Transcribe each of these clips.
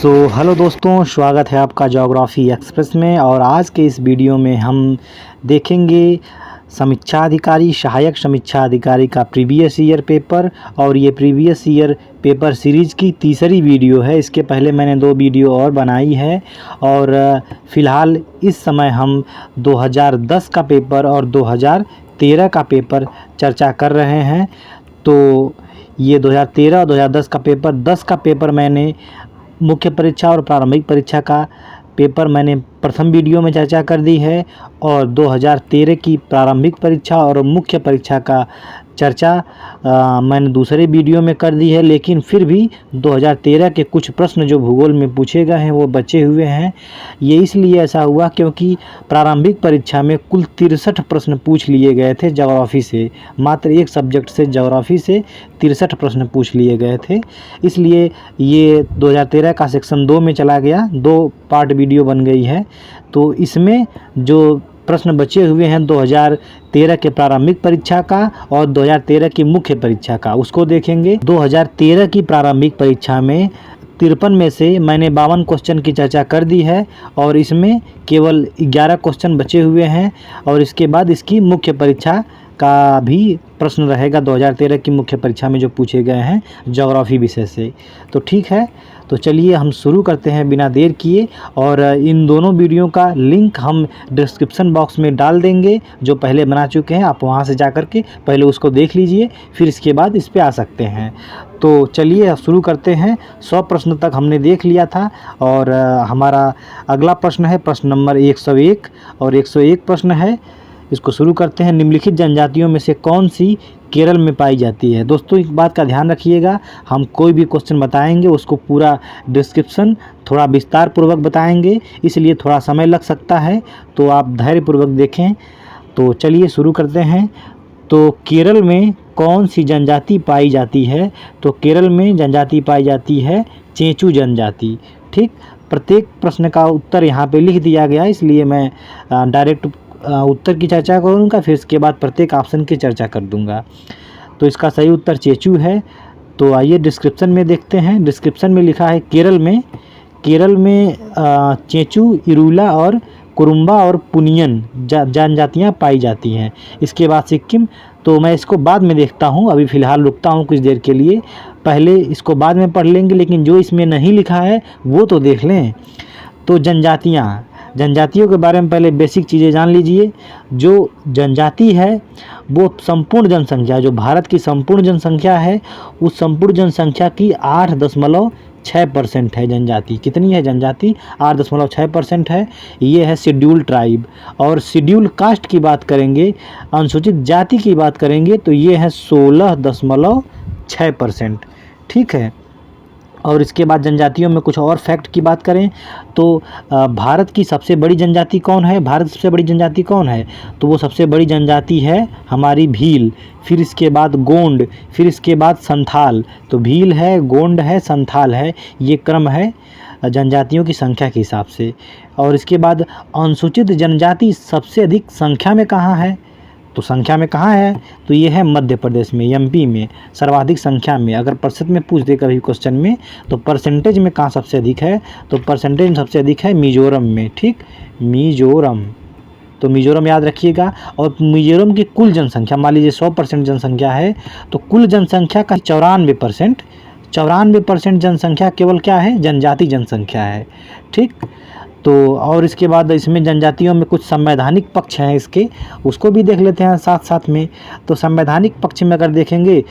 Hello दोस्तों, स्वागत है आपका ज्योग्राफी एक्सप्रेस में। और आज के इस वीडियो में हम देखेंगे समीक्षा अधिकारी, सहायक समीक्षा अधिकारी का प्रीवियस ईयर पेपर। और ये प्रीवियस ईयर पेपर सीरीज़ की तीसरी वीडियो है। इसके पहले मैंने 2 वीडियो और बनाई है। और फ़िलहाल इस समय हम 2010 का पेपर और 2013 का पेपर चर्चा कर रहे हैं। तो ये 2013 और 2010 का पेपर, 10 का पेपर मैंने मुख्य परीक्षा और प्रारंभिक परीक्षा का पेपर मैंने प्रथम वीडियो में चर्चा कर दी है। और 2013 की प्रारंभिक परीक्षा और मुख्य परीक्षा का चर्चा मैंने दूसरे वीडियो में कर दी है। लेकिन फिर भी 2013 के कुछ प्रश्न जो भूगोल में पूछे गए हैं वो बचे हुए हैं। ये इसलिए ऐसा हुआ क्योंकि प्रारंभिक परीक्षा में कुल 63 प्रश्न पूछ लिए गए थे ज्योग्राफी से। मात्र एक सब्जेक्ट से, ज्योग्राफी से 63 प्रश्न पूछ लिए गए थे। इसलिए ये 2013 का सेक्शन 2 में चला गया, 2 पार्ट वीडियो बन गई है। तो इसमें जो प्रश्न बचे हुए हैं 2013 के प्रारंभिक परीक्षा का और 2013 की मुख्य परीक्षा का, उसको देखेंगे। 2013 की प्रारंभिक परीक्षा में 53 में से मैंने 52 क्वेश्चन की चर्चा कर दी है और इसमें केवल 11 क्वेश्चन बचे हुए हैं। और इसके बाद इसकी मुख्य परीक्षा का भी प्रश्न रहेगा 2013 की मुख्य परीक्षा में जो पूछे गए हैं ज्योग्राफी विषय से। तो ठीक है, तो चलिए हम शुरू करते हैं बिना देर किए। और इन दोनों वीडियो का लिंक हम डिस्क्रिप्शन बॉक्स में डाल देंगे, जो पहले बना चुके हैं। आप वहां से जा कर के पहले उसको देख लीजिए, फिर इसके बाद इस पे आ सकते हैं। तो चलिए शुरू करते हैं। 100 प्रश्न तक हमने देख लिया था और हमारा अगला प्रश्न है प्रश्न नंबर 101 और 101 प्रश्न है। इसको शुरू करते हैं। निम्नलिखित जनजातियों में से कौन सी केरल में पाई जाती है? दोस्तों एक बात का ध्यान रखिएगा, हम कोई भी क्वेश्चन बताएंगे उसको पूरा डिस्क्रिप्शन थोड़ा विस्तार पूर्वक बताएंगे, इसलिए थोड़ा समय लग सकता है, तो आप धैर्यपूर्वक देखें। तो चलिए शुरू करते हैं। तो केरल में कौन सी जनजाति पाई जाती है? तो केरल में जनजाति पाई जाती है चेंचू जनजाति। ठीक, प्रत्येक प्रश्न का उत्तर यहाँ पे लिख दिया गया है, इसलिए मैं डायरेक्ट उत्तर की चर्चा करूँगा, फिर इसके बाद प्रत्येक ऑप्शन की चर्चा कर दूँगा। तो इसका सही उत्तर चेंचू है। तो आइए डिस्क्रिप्शन में देखते हैं। डिस्क्रिप्शन में लिखा है केरल में चेंचू, इरूला और कुरुम्बा और पुनियन जनजातियाँ पाई जाती हैं। इसके बाद सिक्किम, तो मैं इसको बाद में देखता हूँ, अभी फ़िलहाल रुकता हूँ कुछ देर के लिए। पहले इसको बाद में पढ़ लेंगे, लेकिन जो इसमें नहीं लिखा है वो तो देख लें। तो जनजातियों के बारे में पहले बेसिक चीज़ें जान लीजिए। जो जनजाति है वो संपूर्ण जनसंख्या, जो भारत की संपूर्ण जनसंख्या है, उस संपूर्ण जनसंख्या की 8.6% है जनजाति। कितनी है जनजाति? 8.6% है। ये है शेड्यूल ट्राइब। और शेड्यूल कास्ट की बात करेंगे, अनुसूचित जाति की बात करेंगे, तो ये है 16.6%। ठीक है। और इसके बाद जनजातियों में कुछ और फैक्ट की बात करें तो भारत की सबसे बड़ी जनजाति कौन है? भारत की सबसे बड़ी जनजाति कौन है? तो वो सबसे बड़ी जनजाति है हमारी भील, फिर इसके बाद गोंड, फिर इसके बाद संथाल। तो भील है, गोंड है, संथाल है, ये क्रम है जनजातियों की संख्या के हिसाब से। और इसके बाद अनुसूचित जनजाति सबसे अधिक संख्या में कहाँ है? तो संख्या में कहाँ है? तो ये है मध्य प्रदेश में, एमपी में सर्वाधिक संख्या में। अगर प्रतिशत में पूछ दे कभी क्वेश्चन में, तो परसेंटेज में कहाँ सबसे अधिक है? तो परसेंटेज में सबसे अधिक है मिजोरम में। ठीक, मिजोरम, तो मिजोरम याद रखिएगा। और मिजोरम की कुल जनसंख्या, मान लीजिए 100% जनसंख्या है, तो कुल जनसंख्या का 94% जनसंख्या केवल क्या है? जनजाति जनसंख्या है। ठीक, तो और इसके बाद इसमें जनजातियों में कुछ संवैधानिक पक्ष हैं इसके, उसको भी देख लेते हैं साथ साथ में। तो संवैधानिक पक्ष में अगर देखेंगे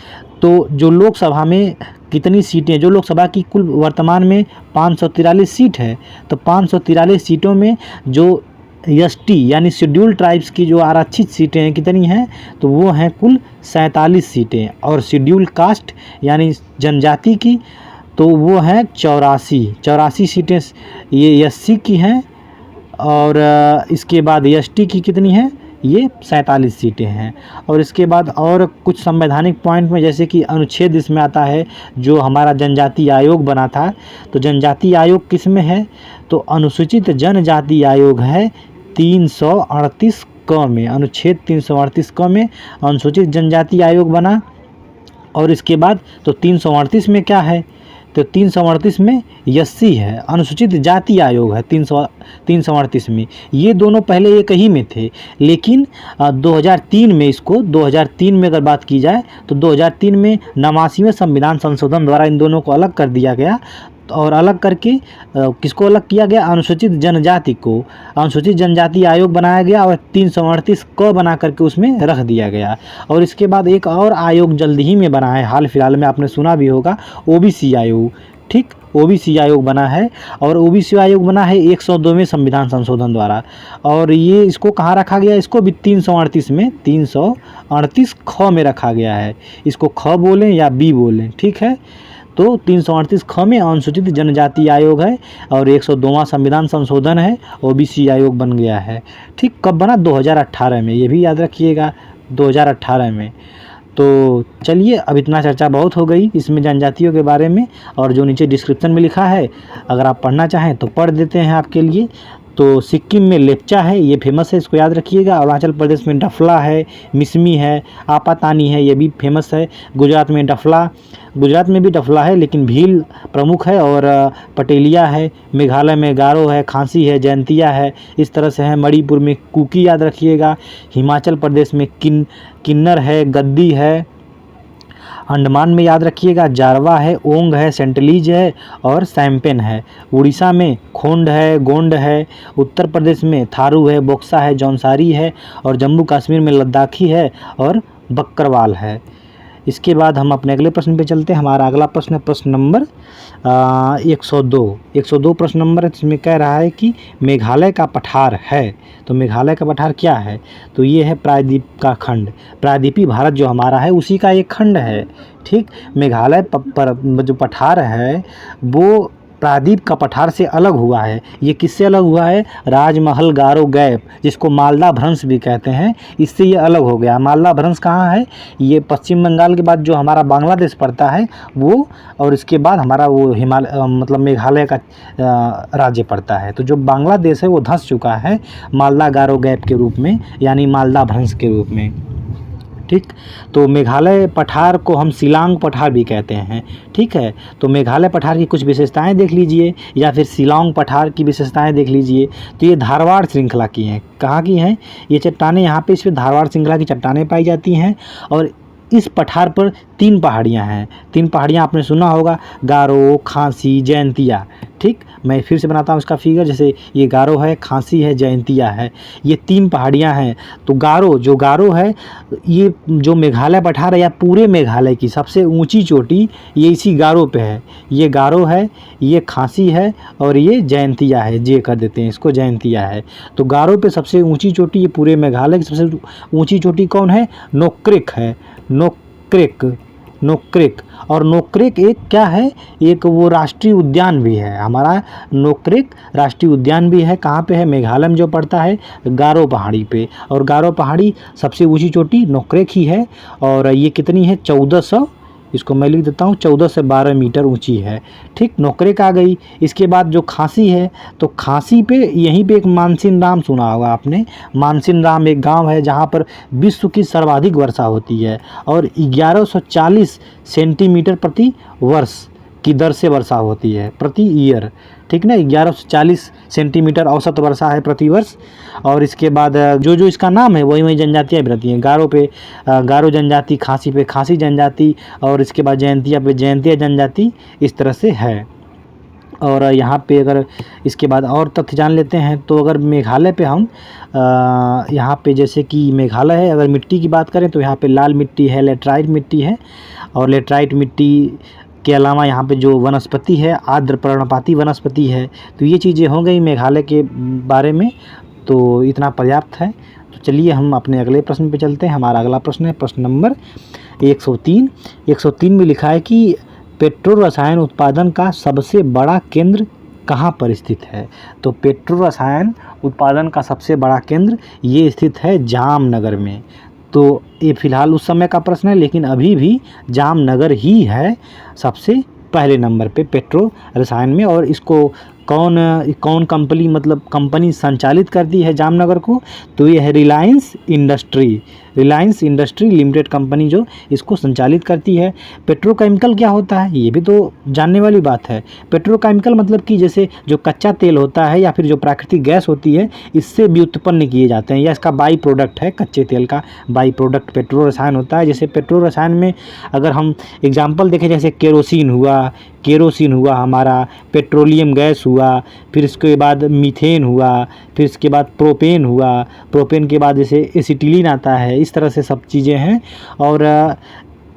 तो जो लोकसभा में कितनी सीटें, जो लोकसभा की कुल वर्तमान में 543 सीट है, तो 543 सीटों में जो एसटी यानी शेड्यूल ट्राइब्स की जो आरक्षित सीटें हैं कितनी हैं? तो वो हैं कुल 47 सीटें। और शेड्यूल कास्ट यानी जनजाति की तो वो है 84 सीटें ये एससी की हैं। और इसके बाद एसटी की कितनी है? ये 47 सीटें हैं। और इसके बाद और कुछ संवैधानिक पॉइंट में, जैसे कि अनुच्छेद इसमें आता है जो हमारा जनजाति आयोग बना था, तो जनजाति आयोग किस में है? तो अनुसूचित जनजाति आयोग है 338 क में, अनुच्छेद 338 क में अनुसूचित जनजाति आयोग बना। और इसके बाद तो 338 में क्या है? तो 338 में एससी है, अनुसूचित जाति आयोग है 338 में। ये दोनों पहले एक ही में थे, लेकिन 2003 में इसको 2003 में अगर बात की जाए तो 2003 में 89वें संविधान संशोधन द्वारा इन दोनों को अलग कर दिया गया। और अलग करके किसको अलग किया गया? अनुसूचित जनजाति को अनुसूचित जनजाति आयोग बनाया गया और 338 को बना करके उसमें रख दिया गया। और इसके बाद एक और आयोग जल्द ही में बना है, हाल फिलहाल में आपने सुना भी होगा, ओबीसी आयोग। ठीक, ओबीसी आयोग बना है और ओबीसी आयोग बना है 102वें संविधान संशोधन द्वारा। और ये इसको कहाँ रखा गया? इसको भी 338 में 338 ख में रखा गया है। इसको ख बोलें या बी बोलें, ठीक है। तो 338 ख में अनुसूचित जनजाति आयोग है और 102वां संविधान संशोधन है, ओबीसी आयोग बन गया है। ठीक, कब बना? 2018 में, ये भी याद रखिएगा 2018 में। तो चलिए, अब इतना चर्चा बहुत हो गई इसमें जनजातियों के बारे में, और जो नीचे डिस्क्रिप्शन में लिखा है अगर आप पढ़ना चाहें तो पढ़ देते हैं आपके लिए। तो सिक्किम में लेप्चा है, ये फेमस है, इसको याद रखिएगा। अरुणाचल प्रदेश में डफला है, मिसमी है, आपातानी है, ये भी फेमस है। गुजरात में डफला, गुजरात में भी डफला है लेकिन भील प्रमुख है, और पटेलिया है। मेघालय में गारो है, खांसी है, जयंतिया है, इस तरह से है। मणिपुर में कुकी याद रखिएगा। हिमाचल प्रदेश में किन्नर है, गद्दी है। अंडमान में याद रखिएगा जारवा है, ओंग है, सेंटलीज है और सैम्पेन है। उड़ीसा में खोंड है, गोंड है। उत्तर प्रदेश में थारू है, बोक्सा है, जौनसारी है। और जम्मू कश्मीर में लद्दाखी है और बकरवाल है। इसके बाद हम अपने अगले प्रश्न पे चलते हैं। हमारा अगला प्रश्न है प्रश्न नंबर 102 प्रश्न नंबर है, जिसमें कह रहा है कि मेघालय का पठार है। तो मेघालय का पठार क्या है? तो ये है प्रायद्वीप का खंड। प्रायद्वीपीय भारत जो हमारा है उसी का एक खंड है। ठीक, मेघालय जो पठार है वो प्रायद्वीप का पठार से अलग हुआ है। ये किससे अलग हुआ है? राजमहल गारो गैप, जिसको मालदा भ्रंश भी कहते हैं, इससे ये अलग हो गया। मालदा भ्रंश कहाँ है? ये पश्चिम बंगाल के बाद जो हमारा बांग्लादेश पड़ता है वो, और इसके बाद हमारा वो मतलब मेघालय का राज्य पड़ता है। तो जो बांग्लादेश है वो धंस चुका है मालदा गारो गैप के रूप में, यानी मालदा भ्रंश के रूप में। ठीक, तो मेघालय पठार को हम शिलांग पठार भी कहते हैं। ठीक है, तो मेघालय पठार की कुछ विशेषताएं देख लीजिए, या फिर शिलांग पठार की विशेषताएं देख लीजिए। तो ये धारवाड़ श्रृंखला की हैं। कहाँ की हैं ये चट्टानें? यहाँ पे इस पर धारवाड़ श्रृंखला की चट्टानें पाई जाती हैं। और इस पठार पर 3 पहाड़ियाँ हैं। 3 पहाड़ियाँ आपने सुना होगा, गारो, खांसी, जयंतिया। ठीक, मैं फिर से बनाता हूँ इसका फिगर। जैसे ये गारो है, खांसी है, जयंतिया है, ये 3 पहाड़ियाँ हैं। तो गारो है, ये जो मेघालय पठार है या पूरे मेघालय की सबसे ऊंची चोटी ये इसी गारो पे है। ये गारो है, ये खांसी है और ये जयंतिया है। जे कर देते हैं इसको, जयंतिया है। तो गारो पे सबसे ऊंची चोटी, ये पूरे मेघालय की सबसे ऊंची चोटी कौन है? नोक्रेक है। नोक्रेक और नोक्रेक एक क्या है? एक वो राष्ट्रीय उद्यान भी है हमारा। नोक्रेक राष्ट्रीय उद्यान भी है। कहाँ पे है? मेघालय में जो पड़ता है गारो पहाड़ी पे। और गारो पहाड़ी सबसे ऊंची चोटी नोक्रेक ही है। और ये कितनी है? 1400, इसको मैं लिख देता हूँ, 14 से 12 मीटर ऊंची है। ठीक, नोक्रेक आ गई। इसके बाद जो खांसी है, तो खांसी पे यहीं पे एक मानसिन राम सुना होगा आपने। मानसिन राम एक गांव है जहां पर विश्व की सर्वाधिक वर्षा होती है और 1140 सेंटीमीटर प्रति वर्ष की दर से वर्षा होती है प्रति ईयर। ठीक ना, 1140 सेंटीमीटर औसत वर्षा है प्रति वर्ष। और इसके बाद जो इसका नाम है वही जनजातियाँ भी रहती हैं। गारो पे गारो जनजाति, खांसी पे खांसी जनजाति, और इसके बाद जयंतिया पे जयंतिया जनजाति, इस तरह से है। और यहाँ पे अगर इसके बाद और तथ्य जान लेते हैं, तो अगर मेघालय पे हम यहाँ पे जैसे कि मेघालय है, अगर मिट्टी की बात करें तो यहाँ पे लाल मिट्टी है, लेटराइट मिट्टी है। और लेटराइट मिट्टी के अलावा यहाँ पे जो वनस्पति है आर्द्र पर्णपाती वनस्पति है। तो ये चीज़ें हो गई मेघालय के बारे में, तो इतना पर्याप्त है। तो चलिए हम अपने अगले प्रश्न पे चलते हैं। हमारा अगला प्रश्न है प्रश्न नंबर 103। 103 में लिखा है कि पेट्रो रसायन उत्पादन का सबसे बड़ा केंद्र कहाँ पर स्थित है? तो पेट्रो रसायन उत्पादन का सबसे बड़ा केंद्र ये स्थित है जामनगर में। तो ये फिलहाल उस समय का प्रश्न है, लेकिन अभी भी जामनगर ही है सबसे पहले नंबर पे पेट्रो रसायन में। और इसको कौन कंपनी, मतलब कंपनी संचालित करती है जामनगर को? तो ये है Reliance industry. Reliance industry limited company जो इसको संचालित करती है। पेट्रोकेमिकल क्या होता है, ये भी तो जानने वाली बात है। पेट्रोकेमिकल मतलब कि जैसे जो कच्चा तेल होता है या फिर जो प्राकृतिक गैस होती है, इससे भी उत्पन्न किए जाते हैं, या इसका बाई प्रोडक्ट है, कच्चे तेल का बाई प्रोडक्ट पेट्रो रसायन होता है। जैसे पेट्रो रसायन में अगर हम एग्जाम्पल देखें, जैसे केरोसिन हुआ हमारा, पेट्रोलियम गैस हुआ, फिर इसके बाद मीथेन हुआ, फिर इसके बाद प्रोपेन हुआ, प्रोपेन के बाद जैसे एसिटिलीन आता है, इस तरह से सब चीज़ें हैं। और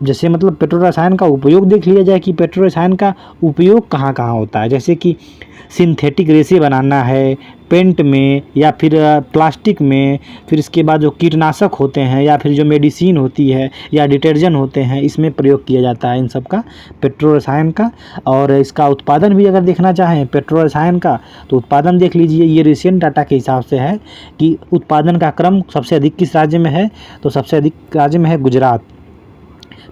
जैसे मतलब पेट्रो रसायन का उपयोग देख लिया जाए कि पेट्रो रसायन का उपयोग कहाँ कहाँ होता है। जैसे कि सिंथेटिक रेसे बनाना है पेंट में, या फिर प्लास्टिक में, फिर इसके बाद जो कीटनाशक होते हैं, या फिर जो मेडिसिन होती है, या डिटर्जेंट होते हैं, इसमें प्रयोग किया जाता है इन सब का, पेट्रो रसायन का। और इसका उत्पादन भी अगर देखना चाहें पेट्रो रसायन का, तो उत्पादन देख लीजिए। ये रिसेंट डाटा के हिसाब से है कि उत्पादन का क्रम सबसे अधिक किस राज्य में है, तो सबसे अधिक राज्य में है गुजरात,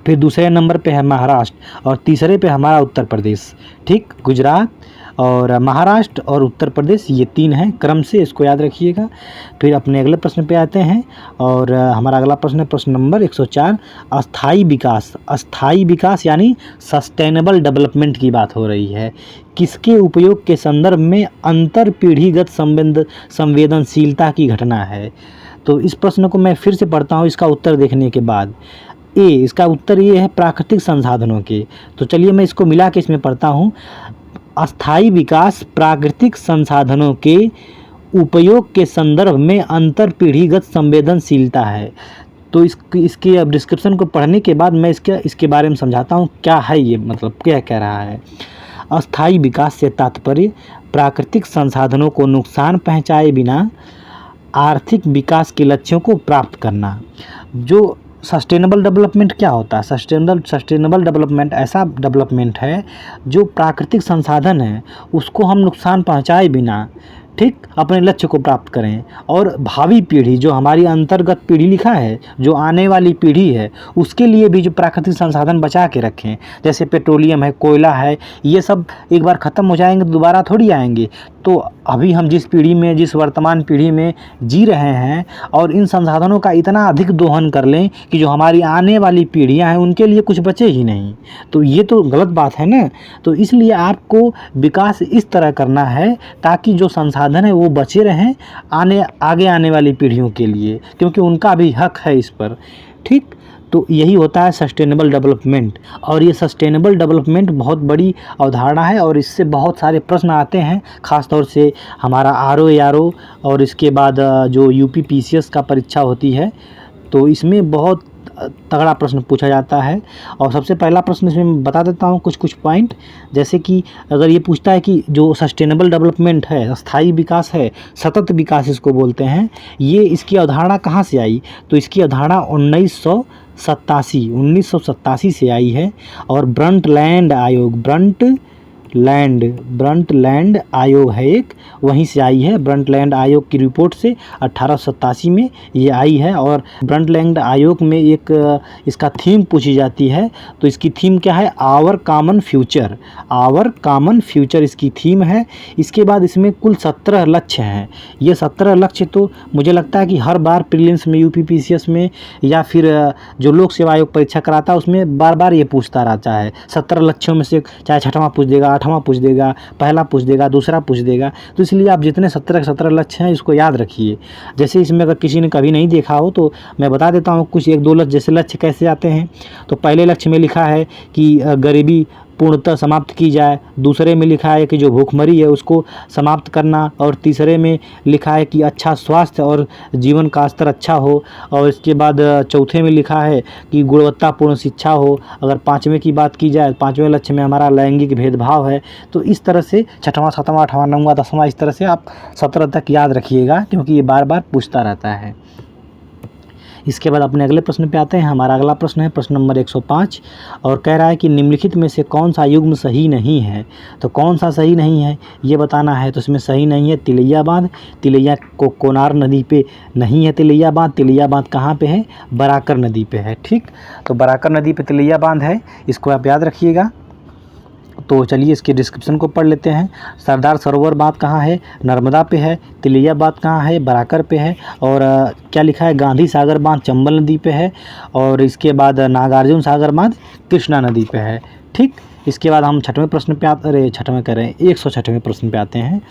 फिर दूसरे नंबर पे है महाराष्ट्र, और तीसरे पे हमारा उत्तर प्रदेश। ठीक, गुजरात और महाराष्ट्र और उत्तर प्रदेश, ये 3 हैं क्रम से, इसको याद रखिएगा। फिर अपने अगले प्रश्न पे आते हैं, और हमारा अगला प्रश्न है प्रश्न नंबर 104। अस्थाई विकास, अस्थाई विकास यानी सस्टेनेबल डेवलपमेंट की बात हो रही है। किसके उपयोग के संदर्भ में अंतर पीढ़ीगत संवेदनशीलता की घटना है। तो इस प्रश्न को मैं फिर से पढ़ता हूँ इसका उत्तर देखने के बाद। इसका उत्तर ये है प्राकृतिक संसाधनों के। तो चलिए मैं इसको मिला के इसमें पढ़ता हूँ। अस्थाई विकास प्राकृतिक संसाधनों के उपयोग के संदर्भ में अंतर पीढ़ीगत संवेदनशीलता है। तो इसके अब डिस्क्रिप्शन को पढ़ने के बाद मैं इसके बारे में समझाता हूँ क्या है ये, मतलब क्या कह रहा है। अस्थाई विकास से तात्पर्य प्राकृतिक संसाधनों को नुकसान पहुँचाए बिना आर्थिक विकास के लक्ष्यों को प्राप्त करना। जो सस्टेनेबल डेवलपमेंट क्या होता है, सस्टेनेबल डेवलपमेंट ऐसा डेवलपमेंट है जो प्राकृतिक संसाधन है उसको हम नुकसान पहुंचाए बिना, ठीक, अपने लक्ष्य को प्राप्त करें, और भावी पीढ़ी जो हमारी अंतर्गत पीढ़ी लिखा है, जो आने वाली पीढ़ी है, उसके लिए भी जो प्राकृतिक संसाधन बचा के रखें। जैसे पेट्रोलियम है, कोयला है, ये सब एक बार ख़त्म हो जाएंगे तो दोबारा थोड़ी आएंगे। तो अभी हम जिस पीढ़ी में, जिस वर्तमान पीढ़ी में जी रहे हैं, और इन संसाधनों का इतना अधिक दोहन कर लें कि जो हमारी आने वाली पीढ़ियां हैं उनके लिए कुछ बचे ही नहीं, तो ये तो गलत बात है ना। तो इसलिए आपको विकास इस तरह करना है ताकि जो संसाधन है वो बचे रहें आगे आने वाली पीढ़ियों के लिए, क्योंकि उनका भी हक है इस पर। ठीक, तो यही होता है सस्टेनेबल डेवलपमेंट। और ये सस्टेनेबल डेवलपमेंट बहुत बड़ी अवधारणा है, और इससे बहुत सारे प्रश्न आते हैं, ख़ास तौर से हमारा RO और इसके बाद जो UP PCS का परीक्षा होती है, तो इसमें बहुत तगड़ा प्रश्न पूछा जाता है। और सबसे पहला प्रश्न इसमें बता देता हूँ कुछ पॉइंट। जैसे कि अगर ये पूछता है कि जो सस्टेनेबल डेवलपमेंट है, स्थायी विकास है, सतत विकास इसको बोलते हैं, ये इसकी अवधारणा कहाँ से आई, तो इसकी अवधारणा 1987 से आई है। और ब्रंटलैंड आयोग है एक, वहीं से आई है। ब्रंटलैंड आयोग की रिपोर्ट से 1887 में ये आई है। और ब्रंटलैंड आयोग में एक इसका थीम पूछी जाती है, तो इसकी थीम क्या है, आवर कॉमन फ्यूचर इसकी थीम है। इसके बाद इसमें कुल 17 लक्ष्य हैं। ये 17 लक्ष्य तो मुझे लगता है कि हर बार प्रीलिम्स में, UP PCS में, या फिर जो लोक सेवा आयोग परीक्षा कराता है उसमें बार बार ये पूछता रहता है। 17 लक्ष्यों में से चाहे 6वां पूछ देगा, 8वां पूछ देगा, पहला पूछ देगा, दूसरा पूछ देगा। तो इसलिए आप जितने 17 लक्ष्य हैं इसको याद रखिए। जैसे इसमें अगर किसी ने कभी नहीं देखा हो तो मैं बता देता हूँ कुछ 1-2 लक्ष्य, जैसे लक्ष्य कैसे आते हैं। तो पहले लक्ष्य में लिखा है कि गरीबी पूर्णतः समाप्त की जाए, दूसरे में लिखा है कि जो भूखमरी है उसको समाप्त करना, और तीसरे में लिखा है कि अच्छा स्वास्थ्य और जीवन का स्तर अच्छा हो, और इसके बाद चौथे में लिखा है कि गुणवत्तापूर्ण शिक्षा हो। अगर 5वें की बात की जाए, 5वें लक्ष्य में हमारा लैंगिक भेदभाव है। तो इस तरह से 6वां, 7वां, 8वां, 9वां, 10वां, इस तरह से आप 17 तक याद रखिएगा, क्योंकि ये बार बार पूछता रहता है। इसके बाद अपने अगले प्रश्न पे आते हैं। हमारा अगला प्रश्न है प्रश्न नंबर 105, और कह रहा है कि निम्नलिखित में से कौन सा युग्म सही नहीं है। तो कौन सा सही नहीं है ये बताना है। तो इसमें सही नहीं है तिलैया बांध। तिलैया को कोनार नदी पे नहीं है तिलैया बांध। तिलैया बांध कहाँ पे है, बराकर नदी पे है। ठीक, तो बराकर नदी पे तिलैया बांध है, इसको आप याद रखिएगा। तो चलिए इसके डिस्क्रिप्शन को पढ़ लेते हैं। सरदार सरोवर बांध कहाँ है? नर्मदा पे है। तिलैया बांध कहाँ है? बराकर पे है। और क्या लिखा है? गांधी सागर बांध चंबल नदी पे है। और इसके बाद नागार्जुन सागर बांध कृष्णा नदी पे है। ठीक, इसके बाद हम छठवें प्रश्न पे आते, अरे छठवें करें 106वें प्रश्न पे आते हैं।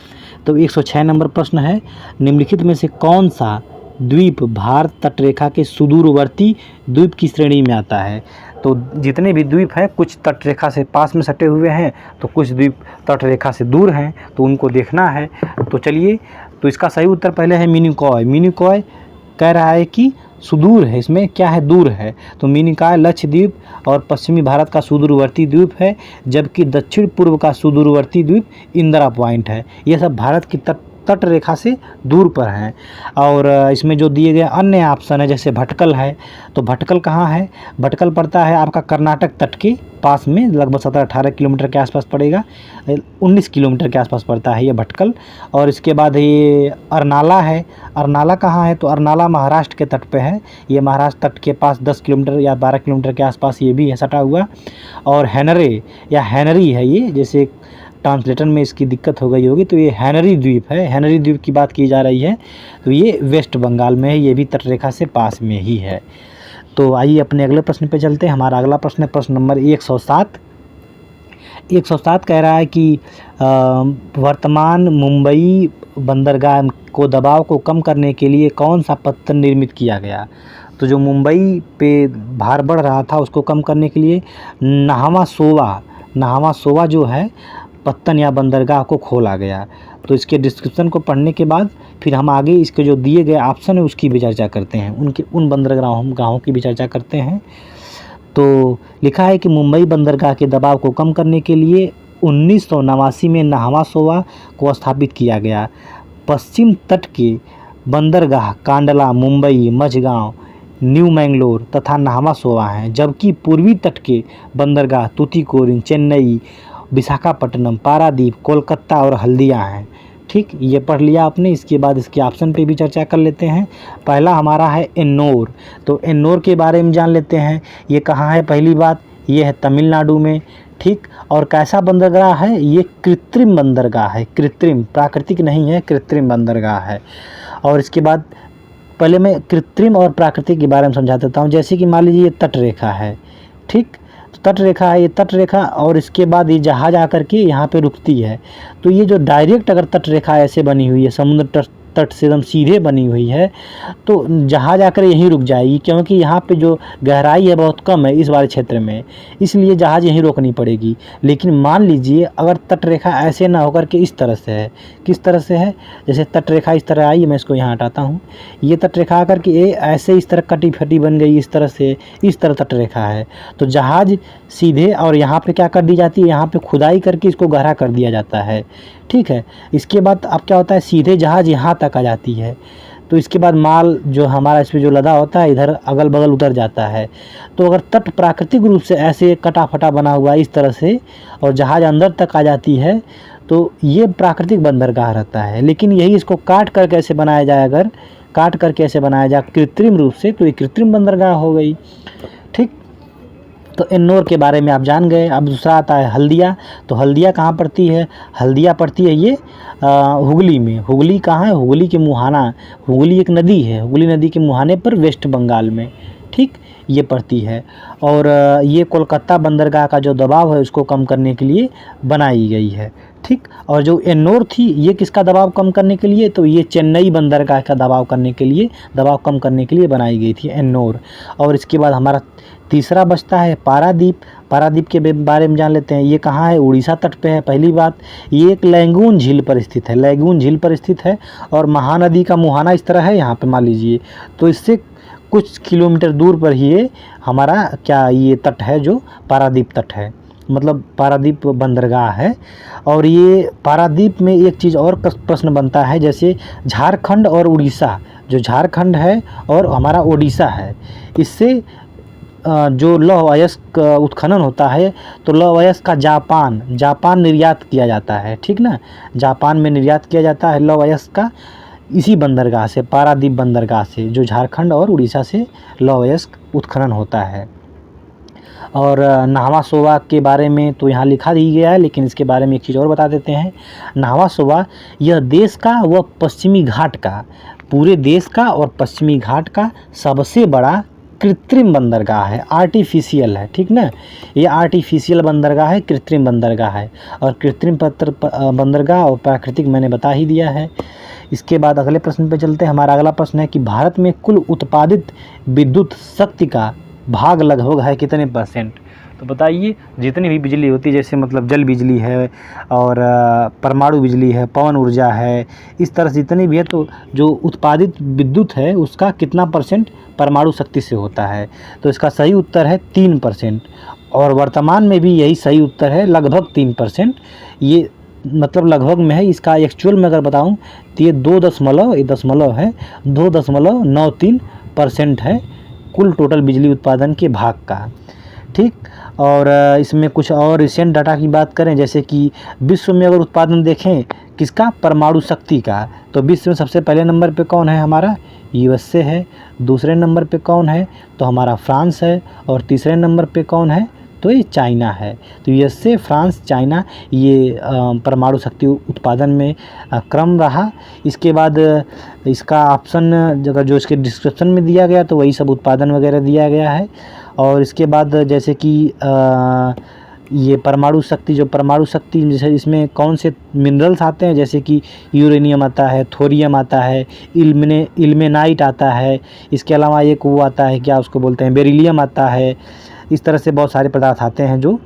तो 106 नंबर प्रश्न है, निम्नलिखित में से कौन सा द्वीप भारत तटरेखा के सुदूरवर्ती द्वीप की श्रेणी में आता है? तो जितने भी द्वीप हैं कुछ तटरेखा से पास में सटे हुए हैं, तो कुछ द्वीप तटरेखा से दूर हैं, तो उनको देखना है। तो चलिए, तो इसका सही उत्तर पहले है मिनिकॉय। मिनिकॉय कह रहा है कि सुदूर है, इसमें क्या है? दूर है। तो मिनिकॉय लक्षद्वीप और पश्चिमी भारत का सुदूरवर्ती द्वीप है, जबकि दक्षिण पूर्व का सुदूरवर्ती द्वीप इंदिरा पॉइंट है। ये सब भारत की तट रेखा से दूर पर हैं। और इसमें जो दिए गए अन्य ऑप्शन है, जैसे भटकल है, तो भटकल कहाँ है? भटकल पड़ता है आपका कर्नाटक तट के पास में, लगभग 17-18 किलोमीटर के आसपास पड़ेगा, 19 किलोमीटर के आसपास पड़ता है ये भटकल। और इसके बाद ये अरनाला है। अरनाला कहाँ है? तो अरनाला महाराष्ट्र के तट पे है। ये महाराष्ट्र तट के पास 10 किलोमीटर या 12 किलोमीटर के आसपास ये भी है सटा हुआ। और हैनरे या हैनरी है ये, जैसे ट्रांसलेटर में इसकी दिक्कत हो गई होगी, तो ये हैनरी द्वीप है। हैनरी द्वीप की बात की जा रही है, तो ये वेस्ट बंगाल में है, ये भी तटरेखा से पास में ही है। तो आइए अपने अगले प्रश्न पे चलते हैं। हमारा अगला प्रश्न है प्रश्न नंबर 107। 107 कह रहा है कि वर्तमान मुंबई बंदरगाह को दबाव को कम करने के लिए कौन सा पत्तन निर्मित किया गया? तो जो मुंबई पे भार बढ़ रहा था उसको कम करने के लिए नहावा सोवा जो है पत्तन या बंदरगाह को खोला गया। तो इसके डिस्क्रिप्शन को पढ़ने के बाद फिर हम आगे इसके जो दिए गए ऑप्शन है उसकी भी चर्चा करते हैं, उन बंदरगाहों की भी चर्चा करते हैं। तो लिखा है कि मुंबई बंदरगाह के दबाव को कम करने के लिए 1989 में नहावा सोवा को स्थापित किया गया। पश्चिम तट के बंदरगाह कांडला, मुंबई, मझगांव, न्यू मैंगलोर तथा नहावा सोवा हैं, जबकि पूर्वी तट के बंदरगाह तूतीकोरिन, चेन्नई, विशाखापट्टनम, पारादीप, कोलकाता और हल्दिया हैं। ठीक, ये पढ़ लिया आपने। इसके बाद इसके ऑप्शन पे भी चर्चा कर लेते हैं। पहला हमारा है एन्नोर। तो एन्नोर के बारे में जान लेते हैं। ये कहाँ है? पहली बात, ये है तमिलनाडु में। ठीक, और कैसा बंदरगाह है? ये कृत्रिम बंदरगाह है, कृत्रिम, प्राकृतिक नहीं है, कृत्रिम बंदरगाह है। और इसके बाद पहले मैं कृत्रिम और प्राकृतिक के बारे में समझा देता हूँ। जैसे कि मान लीजिए ये तट रेखा है, ठीक, तट रेखा है, ये तट रेखा, और इसके बाद ये जहाज आकर के यहाँ पे रुकती है। तो ये जो डायरेक्ट अगर तट रेखा ऐसे बनी हुई है, समुद्र तट से एकदम सीधे बनी हुई है, तो जहाज आकर यहीं रुक जाएगी, क्योंकि यहाँ पे जो गहराई है बहुत कम है इस वाले क्षेत्र में, इसलिए जहाज यहीं रोकनी पड़ेगी। लेकिन मान लीजिए अगर तट रेखा ऐसे ना होकर के इस तरह से है, किस तरह से है? जैसे तट रेखा इस तरह आई, मैं इसको यहाँ हटाता हूँ, ये तट रेखा आकर के ऐसे इस तरह कटी फटी बन गई, इस तरह से, इस तरह तट रेखा है, तो जहाज सीधे, और यहाँ पे क्या कर दी जाती है? यहाँ पे खुदाई करके इसको गहरा कर दिया जाता है। ठीक है, इसके बाद अब क्या होता है? सीधे जहाज यहाँ तक आ जाती है, तो इसके बाद माल जो हमारा इस पर जो लदा होता है इधर अगल बगल उतर जाता है। तो अगर तट प्राकृतिक रूप से ऐसे कटा फटा बना हुआ है इस तरह से, और जहाज अंदर तक आ जाती है, तो ये प्राकृतिक बंदरगाह रहता है। लेकिन यही इसको काट कर कैसे बनाया जाए, अगर काट कर कैसे बनाया जाए कृत्रिम रूप से, तो ये कृत्रिम बंदरगाह हो गई। ठीक, तो एन्नोर के बारे में आप जान गए। अब दूसरा आता है हल्दिया। तो हल्दिया कहाँ पड़ती है? हल्दिया पड़ती है ये हुगली में। हुगली कहाँ है? हुगली के मुहाना, हुगली एक नदी है, हुगली नदी के मुहाने पर वेस्ट बंगाल में। ठीक, ये पड़ती है। और ये कोलकाता बंदरगाह का जो दबाव है उसको कम करने के लिए बनाई गई है। ठीक, और जो एन्नोर थी ये किसका दबाव कम करने के लिए? तो ये चेन्नई बंदरगाह का दबाव कम करने के लिए बनाई गई थी एन्नोर। और इसके बाद हमारा तीसरा बचता है पारादीप। पारादीप के बारे में जान लेते हैं। ये कहाँ है? उड़ीसा तट पे है। पहली बात, ये एक लैगून झील पर स्थित है, लैगून झील पर स्थित है, और महानदी का मुहाना इस तरह है यहाँ पे मान लीजिए, तो इससे कुछ किलोमीटर दूर पर ही ये हमारा क्या ये तट है जो पारादीप तट है, मतलब पारादीप बंदरगाह है। और ये पारादीप में एक चीज़ और प्रश्न बनता है, जैसे झारखंड और उड़ीसा, जो झारखंड है और हमारा ओडिशा है, इससे जो लौह अयस्क उत्खनन होता है, तो लौह अयस्क का जापान निर्यात किया जाता है। ठीक ना, जापान में निर्यात किया जाता है लौह अयस्क का, इसी बंदरगाह से, पारादीप बंदरगाह से, जो झारखंड और उड़ीसा से लौह अयस्क उत्खनन होता है। और नाहवा सोवा के बारे में तो यहाँ लिखा ही गया है, लेकिन इसके बारे में एक चीज़ और बता देते हैं। नाहवा सोवा यह देश का व पश्चिमी घाट का, पूरे देश का और पश्चिमी घाट का सबसे बड़ा कृत्रिम बंदरगाह है, आर्टिफिशियल है, ठीक ना। ये आर्टिफिशियल बंदरगाह है, कृत्रिम बंदरगाह है। और कृत्रिम बंदरगाह और प्राकृतिक मैंने बता ही दिया है। इसके बाद अगले प्रश्न पे चलते हैं। हमारा अगला प्रश्न है कि भारत में कुल उत्पादित विद्युत शक्ति का भाग लगभग है कितने %? तो बताइए, जितनी भी बिजली होती है, जैसे मतलब जल बिजली है और परमाणु बिजली है, पवन ऊर्जा है, इस तरह से जितनी भी है, तो जो उत्पादित विद्युत है उसका कितना % परमाणु शक्ति से होता है? तो इसका सही उत्तर है 3%। और वर्तमान में भी यही सही उत्तर है, लगभग 3%। ये मतलब लगभग में है। इसका एक्चुअल में अगर बताऊं तो ये 2 है, 2.93% है कुल टोटल बिजली उत्पादन के भाग का, ठीक। और इसमें कुछ और रिसेंट डाटा की बात करें, जैसे कि विश्व में अगर उत्पादन देखें किसका, परमाणु शक्ति का, तो विश्व में सबसे पहले नंबर पे कौन है हमारा, USA है। दूसरे नंबर पे कौन है, तो हमारा फ्रांस है। और तीसरे नंबर पे कौन है, तो ये चाइना है। तो USA, फ्रांस, चाइना, ये परमाणु शक्ति उत्पादन में क्रम रहा। इसके बाद इसका ऑप्शन अगर जो इसके डिस्क्रिप्शन में दिया गया तो वही सब उत्पादन वगैरह दिया गया है। और इसके बाद जैसे कि ये परमाणु शक्ति जैसे इसमें कौन से मिनरल्स आते हैं, जैसे कि यूरेनियम आता है, थोरियम आता है, इल्मेनाइट आता है। इसके अलावा एक वो आता है, क्या उसको बोलते हैं, बेरिलियम आता है। इस तरह से बहुत सारे पदार्थ आते हैं जो।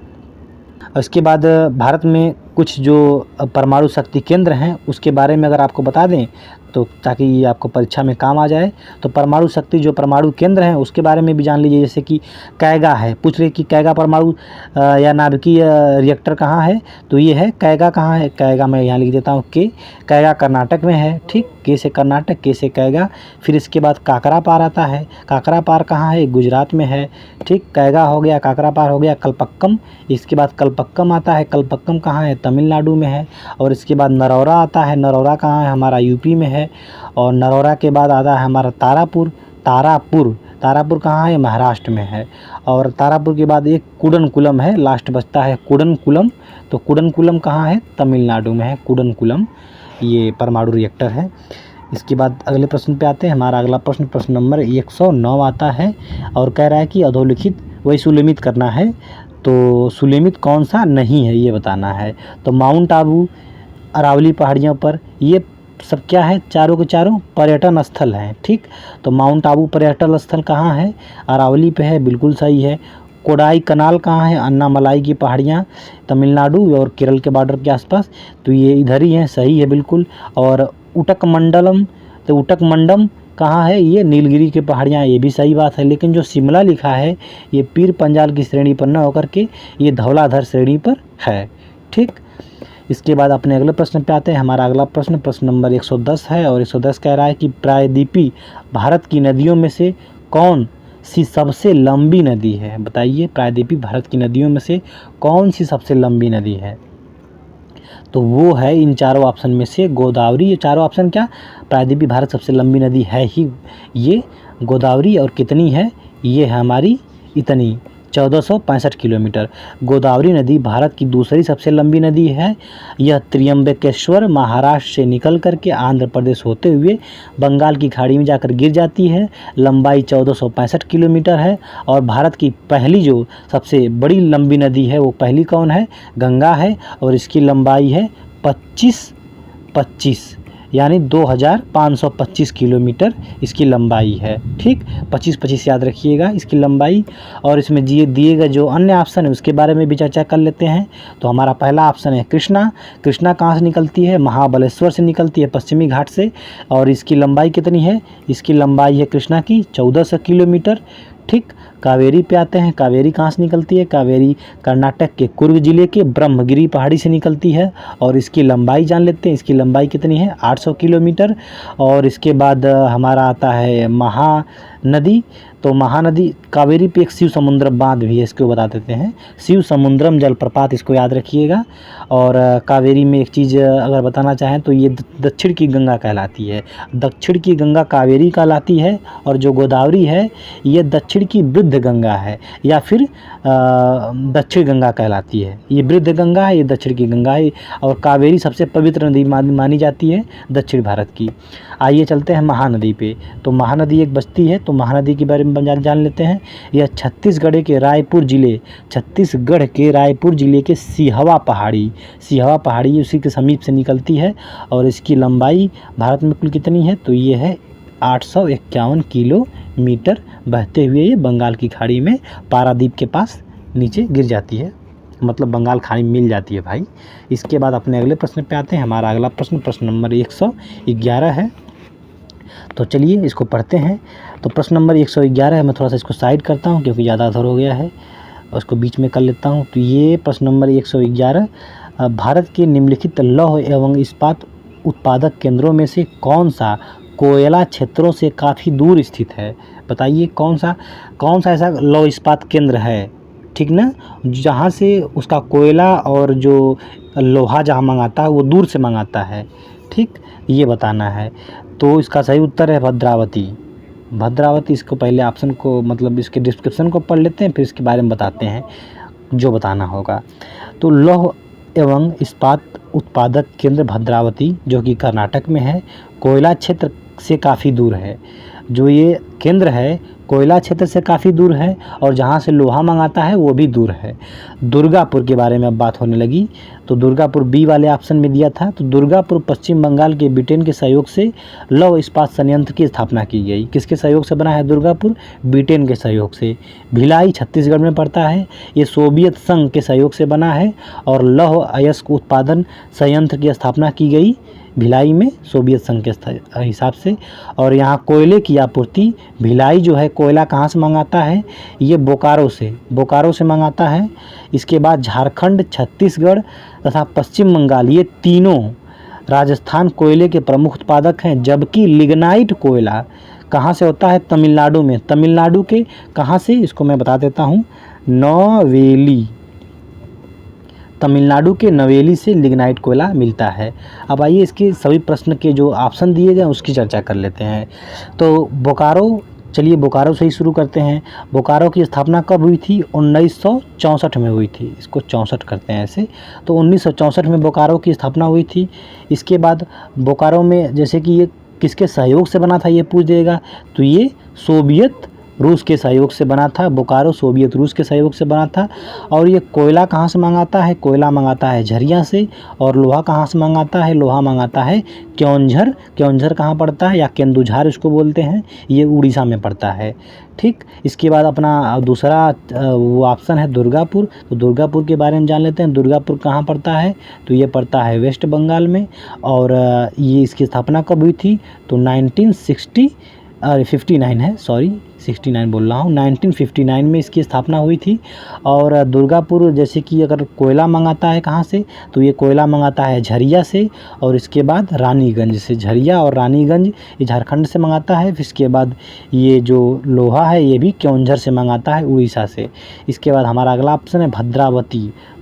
इसके बाद भारत में कुछ जो परमाणु शक्ति केंद्र हैं उसके बारे में अगर आपको बता दें तो ताकि ये आपको परीक्षा में काम आ जाए, तो परमाणु शक्ति जो परमाणु केंद्र हैं उसके बारे में भी जान लीजिए। जैसे कि कैगा है, पूछ रहे कि कैगा परमाणु या नाभिकीय रिएक्टर कहाँ है, तो ये है कैगा। कहाँ है कैगा, मैं यहाँ लिख देता हूँ के। कैगा कर्नाटक में है, ठीक। के से कर्नाटक, के से कैगा। फिर इसके बाद काकरापार आता है। काकरापार कहाँ है, गुजरात में है, ठीक। कैगा हो गया, काकरापार हो गया, कलपक्कम। इसके बाद कलपक्कम आता है। कलपक्कम कहाँ है, तमिलनाडु में है। और इसके बाद नरौरा आता है। नरौरा कहाँ है, हमारा यूपी में है। और नरौरा के बाद आता है हमारा तारापुर। तारापुर कहाँ है, महाराष्ट्र में है। और तारापुर के बाद एक कुडनकुलम है, लास्ट बचता है कुडनकुलम। तो कुडनकुलम कहाँ है, तमिलनाडु में है कुडनकुलम, ये परमाणु रिएक्टर है। इसके बाद अगले प्रश्न पे आते हैं। हमारा अगला प्रश्न नंबर 109 आता है और कह रहा है कि अधोलिखित वही सुलेमित करना है। तो सुलेमित कौन सा नहीं है ये बताना है। तो माउंट आबू, अरावली पहाड़ियों पर, ये सब क्या है, चारों के चारों पर्यटन स्थल हैं, ठीक। तो माउंट आबू पर्यटन स्थल कहाँ है, अरावली पे है, बिल्कुल सही है। कोडाई कनाल कहाँ है, अन्नामलाई की पहाड़ियाँ, तमिलनाडु और केरल के बॉर्डर के आसपास, तो ये इधर ही है, सही है बिल्कुल। और उटकमंडम कहाँ है, ये नीलगिरी की पहाड़ियाँ, ये भी सही बात है। लेकिन जो शिमला लिखा है ये पीर पंजाल की श्रेणी पर न होकर के ये धौलाधर श्रेणी पर है, ठीक। इसके बाद अपने अगले प्रश्न पे आते हैं। हमारा अगला प्रश्न नंबर 110 है और 110 कह रहा है कि प्रायद्वीपीय भारत की नदियों में से कौन सी सबसे लंबी नदी है। बताइए, प्रायद्वीपीय भारत की नदियों में से कौन सी सबसे लंबी नदी है। तो वो है इन चारों ऑप्शन में से गोदावरी। ये चारों ऑप्शन क्या, प्रायद्वीपीय भारत सबसे लंबी नदी है ही ये गोदावरी। और कितनी है, ये है हमारी इतनी 1465 किलोमीटर। गोदावरी नदी भारत की दूसरी सबसे लंबी नदी है। यह त्र्यंबकेश्वर महाराष्ट्र से निकल करके आंध्र प्रदेश होते हुए बंगाल की खाड़ी में जाकर गिर जाती है। लंबाई 1465 किलोमीटर है। और भारत की पहली जो सबसे बड़ी लंबी नदी है वो पहली कौन है, गंगा है। और इसकी लंबाई है 25 यानी 2525 किलोमीटर इसकी लंबाई है, ठीक। 25 याद रखिएगा इसकी लंबाई। और इसमें दिए गए जो अन्य ऑप्शन है उसके बारे में भी चर्चा कर लेते हैं। तो हमारा पहला ऑप्शन है कृष्णा। कृष्णा कहाँ से निकलती है, महाबलेश्वर से निकलती है, पश्चिमी घाट से। और इसकी लंबाई कितनी है, इसकी लंबाई है कृष्णा की 1400 किलोमीटर, ठीक। कावेरी पे आते हैं। कावेरी कहाँ से निकलती है, कावेरी कर्नाटक के कुर्ग जिले के ब्रह्मगिरी पहाड़ी से निकलती है। और इसकी लंबाई जान लेते हैं, इसकी लंबाई कितनी है, 800 किलोमीटर। और इसके बाद हमारा आता है महानदी। तो महानदी कावेरी पे एक शिव समुद्र बांध भी है, इसको बता देते हैं, शिव समुद्रम जलप्रपात, इसको याद रखिएगा। और कावेरी में एक चीज़ अगर बताना चाहें तो ये दक्षिण की गंगा कहलाती है। दक्षिण की गंगा कावेरी कहलाती है, और जो गोदावरी है ये दक्षिण की वृद्ध गंगा है, या फिर दक्षिण गंगा कहलाती है। ये वृद्ध गंगा है, ये दक्षिण की गंगा है, और कावेरी सबसे पवित्र नदी मानी जाती है दक्षिण भारत की। आइए चलते हैं महानदी पे। तो महानदी एक बस्ती है, तो महानदी के बारे में जान लेते हैं। यह छत्तीसगढ़ के रायपुर ज़िले के सिहवा पहाड़ी उसी के समीप से निकलती है, और इसकी लंबाई भारत में कुल कितनी है, तो ये है 851 किलोमीटर। बहते हुए ये बंगाल की खाड़ी में पारादीप के पास नीचे गिर जाती है, मतलब बंगाल खाड़ी में मिल जाती है भाई। इसके बाद अपने अगले प्रश्न पे आते हैं। हमारा अगला प्रश्न नंबर 111 है। तो चलिए इसको पढ़ते हैं। तो प्रश्न नंबर 111 है, मैं थोड़ा सा इसको साइड करता हूँ क्योंकि ज़्यादा अधर हो गया है, और उसको बीच में कर लेता हूँ। तो ये प्रश्न नंबर 111, भारत के निम्नलिखित लौह एवं इस्पात उत्पादक केंद्रों में से कौन सा कोयला क्षेत्रों से काफ़ी दूर स्थित है? बताइए कौन सा ऐसा लौह इस्पात केंद्र है, ठीक ना, जहाँ से उसका कोयला और जो लोहा जहाँ मंगाता है वो दूर से मंगाता है, ठीक, ये बताना है। तो इसका सही उत्तर है भद्रावती। इसको पहले ऑप्शन को, मतलब इसके डिस्क्रिप्शन को पढ़ लेते हैं, फिर इसके बारे में बताते हैं जो बताना होगा। तो लौह एवं इस्पात उत्पादक केंद्र भद्रावती, जो कि कर्नाटक में है, कोयला क्षेत्र से काफ़ी दूर है। जो ये केंद्र है कोयला क्षेत्र से काफ़ी दूर है, और जहाँ से लोहा मंगाता है वो भी दूर है। दुर्गापुर के बारे में अब बात होने लगी। तो दुर्गापुर बी वाले ऑप्शन में दिया था। तो दुर्गापुर पश्चिम बंगाल के ब्रिटेन के सहयोग से लौह इस्पात संयंत्र की स्थापना की गई। किसके सहयोग से बना है दुर्गापुर? ब्रिटेन के सहयोग से। भिलाई छत्तीसगढ़ में पड़ता है, ये सोवियत संघ के सहयोग से बना है, और लौह अयस्क उत्पादन संयंत्र की स्थापना की गई भिलाई में सोवियत संघ के हिसाब से। और यहाँ कोयले की आपूर्ति, भिलाई जो है कोयला कहाँ से मंगाता है? ये बोकारो से मंगाता है। इसके बाद झारखंड, छत्तीसगढ़ तथा पश्चिम बंगाल, ये तीनों राजस्थान कोयले के प्रमुख उत्पादक हैं। जबकि लिग्नाइट कोयला कहाँ से होता है? तमिलनाडु में। तमिलनाडु के कहाँ से, इसको मैं बता देता हूँ, तमिलनाडु के नवेली से लिग्नाइट कोयला मिलता है। अब आइए इसके सभी प्रश्न के जो ऑप्शन दिए गए उसकी चर्चा कर लेते हैं। तो बोकारो, चलिए बोकारो से ही शुरू करते हैं। बोकारो की स्थापना कब हुई थी? 1964 में हुई थी। इसको 64 करते हैं ऐसे। तो 1964 में बोकारो की स्थापना हुई थी। इसके बाद बोकारो में, जैसे कि ये किसके सहयोग से बना था ये पूछ देगा, तो ये सोवियत रूस के सहयोग से बना था। बोकारो सोवियत रूस के सहयोग से बना था। और ये कोयला कहाँ से मंगाता है? कोयला मंगाता है झरिया से। और लोहा कहाँ से मंगाता है? लोहा मंगाता है क्योंझर कहाँ पड़ता है, या केंदुझार इसको बोलते हैं, ये उड़ीसा में पड़ता है, ठीक। इसके बाद अपना दूसरा वो ऑप्शन है दुर्गापुर। तो दुर्गापुर के बारे में जान लेते हैं। दुर्गापुर कहाँ पड़ता है? तो ये पड़ता है वेस्ट बंगाल में। और ये इसकी स्थापना कब हुई थी? तो 1959 में इसकी स्थापना हुई थी। और दुर्गापुर, जैसे कि अगर कोयला मंगाता है कहाँ से, तो ये कोयला मंगाता है झरिया से। और इसके बाद रानीगंज से, झरिया और रानीगंज ये झारखंड से मंगाता है। फिर इसके बाद ये जो लोहा है ये भी क्योंझर से मंगाता है, उड़ीसा से। इसके बाद हमारा अगला ऑप्शन है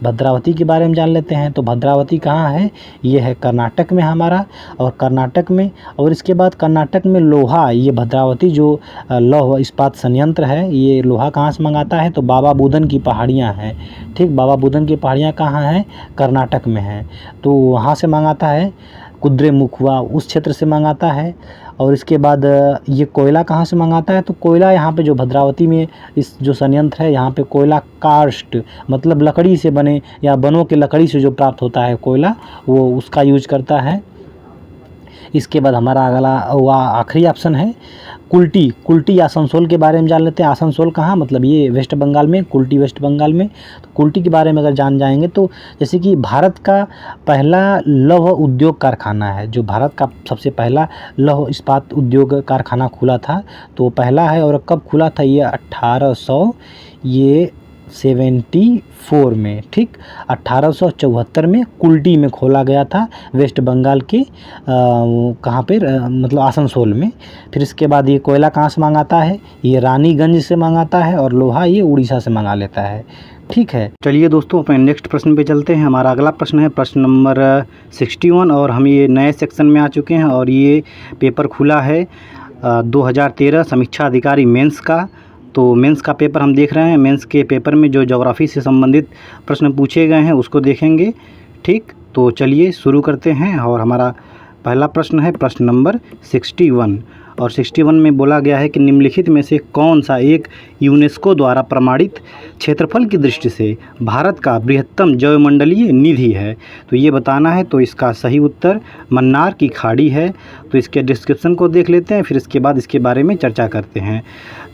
भद्रावती के बारे में जान लेते हैं। तो भद्रावती कहाँ है? ये है कर्नाटक में हमारा, और इसके बाद कर्नाटक में लोहा, ये भद्रावती जो लौह इस्पात संयंत्र है, ये लोहा कहाँ से मंगाता है? तो बाबा बुदन की पहाड़ियाँ हैं, ठीक। बाबा बुदन की पहाड़ियाँ कहाँ हैं? कर्नाटक में हैं। तो वहाँ से मंगाता है, कुद्रेमुख हुआ उस क्षेत्र से मंगाता है। और इसके बाद ये कोयला कहाँ से मंगाता है? तो कोयला यहाँ पे जो भद्रावती में इस जो संयंत्र है, यहाँ पे कोयला कास्ट, मतलब लकड़ी से बने या वनों के लकड़ी से जो प्राप्त होता है कोयला, वो उसका यूज करता है। इसके बाद हमारा अगला आखिरी ऑप्शन है कुल्टी आसनसोल के बारे में जान लेते हैं। आसनसोल कहाँ? मतलब ये वेस्ट बंगाल में, कुल्टी वेस्ट बंगाल में। तो कुल्टी के बारे में अगर जान जाएंगे तो जैसे कि भारत का पहला लौह उद्योग कारखाना है, जो भारत का सबसे पहला लौह इस्पात उद्योग कारखाना खुला था, तो पहला है। और कब खुला था? ये 1874 में, ठीक 1874 में कुल्टी में खोला गया था, वेस्ट बंगाल के कहाँ पे मतलब आसनसोल में। फिर इसके बाद ये कोयला कहाँ से मंगाता है, ये रानीगंज से मंगाता है, और लोहा ये उड़ीसा से मंगा लेता है। ठीक है, चलिए दोस्तों अपने नेक्स्ट प्रश्न पे चलते हैं। हमारा अगला प्रश्न है प्रश्न नंबर 61, और हम ये नए सेक्शन में आ चुके हैं, और ये पेपर खुला है 2013 समीक्षा अधिकारी मेंस का। तो मेंस का पेपर हम देख रहे हैं। मेंस के पेपर में जो ज्योग्राफी से संबंधित प्रश्न पूछे गए हैं उसको देखेंगे। ठीक, तो चलिए शुरू करते हैं। और हमारा पहला प्रश्न है प्रश्न नंबर 61, और 61 में बोला गया है कि निम्नलिखित में से कौन सा एक यूनेस्को द्वारा प्रमाणित क्षेत्रफल की दृष्टि से भारत का बृहत्तम जैवमंडलीय निधि है। तो ये बताना है। तो इसका सही उत्तर मन्नार की खाड़ी है। तो इसके डिस्क्रिप्शन को देख लेते हैं, फिर इसके बाद इसके बारे में चर्चा करते हैं।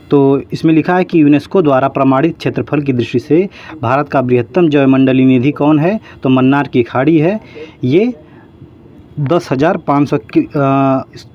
तो इसमें लिखा है कि यूनेस्को द्वारा प्रमाणित क्षेत्रफल की दृष्टि से भारत का बृहत्तम जैवमंडलीय निधि कौन है, तो मन्नार की खाड़ी है। ये 10,500